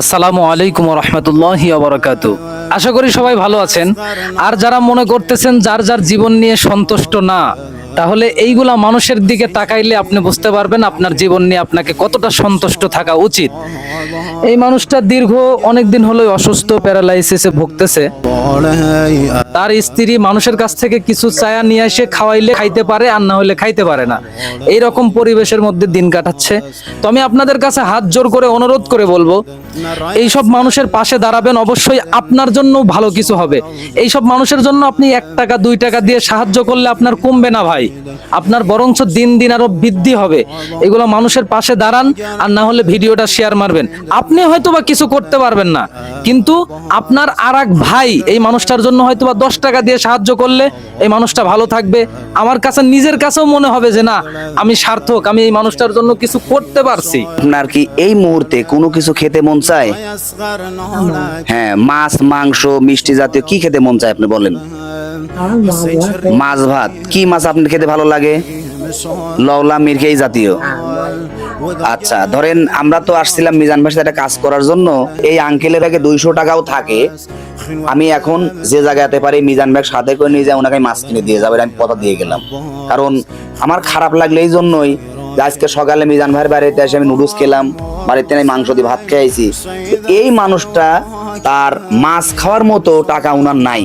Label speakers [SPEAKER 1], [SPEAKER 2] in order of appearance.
[SPEAKER 1] আসসালামু আলাইকুম ওয়া রাহমাতুল্লাহি ওয়া বারাকাতুহু। আশা করি সবাই ভালো আছেন। আর যারা মনে করতেছেন যার যার জীবন নিয়ে সন্তুষ্ট না, তাহলে এইগুলা মানুষের দিকে তাকাইলে আপনি বুঝতে পারবেন আপনার জীবন নিয়ে আপনাকে কতটা সন্তুষ্ট থাকা উচিত। এই মানুষটা দীর্ঘ অনেকদিন হলো অসুস্থ, প্যারালাইসিসে ভুগতেছে। তার স্ত্রী মানুষের কাছ থেকে কিছু চায়া নিয়ে এসে খাওয়াইলে খাইতে পারে, আর না হলে খাইতে পারে না। এই রকম পরিবেশের মধ্যে দিন কাটাচ্ছে। তো আমি আপনাদের কাছে হাত জোর করে অনুরোধ করে বলবো, এইসব মানুষের পাশে দাঁড়াবেন, অবশ্যই আপনার জন্য ভালো কিছু হবে। এইসব মানুষের জন্য আপনি 1 টাকা 2 টাকা দিয়ে সাহায্য করলে আপনার কমবে না ভাই, আপনার বরঞ্চ দিন দিন আরো বৃদ্ধি হবে। এগুলো মানুষের পাশে দাঁড়ান, আর না হলে ভিডিওটা শেয়ার মারবেন। আপনি হয়তো বা কিছু করতে পারবেন না, কিন্তু আপনার আরেক ভাই এই মানুষটার জন্য হয়তো বা 10 টাকা দিয়ে সাহায্য করলে এই মানুষটা ভালো থাকবে। আমার কাছে নিজের কাছেও মনে হবে যে না, আমি সার্থক, আমি এই মানুষটার জন্য কিছু করতে পারছি।
[SPEAKER 2] আপনার কি এই মুহূর্তে কোনো কিছু খেতে মন চায়? হ্যাঁ, মাছ, মাংস, মিষ্টি জাতীয় কি খেতে মন চায় আপনি বলেন? মাছ ভাত। কি মাছ আপনার খেতে ভালো লাগে? লওলা, মিরকে এই জাতীয়। আচ্ছা, ধরেন আমরা তো আসছিলাম মিজান ভাইয়ের সাথে একটা কাজ করার জন্য। এই আঙ্কেলের আগে 200 টাকাও থাকে। আমি এখন যে জায়গাতে পারি মিজান ভাইয়ের সাথে করে নিয়ে যাই, ওনাকে মাছ কিনে দিয়ে যাবে, আমি কথা দিয়ে গেলাম। কারণ আমার খারাপ লাগলে এই জন্যই যে আজকে সকালে মিজান ভাইয়ের বাড়িতে এসে আমি নুডলস খেলাম, বাড়িতে আমি মাংস দিয়ে ভাত খেয়েছি। এই মানুষটা তার মাছ খাওয়ার মতো টাকা উনার নাই।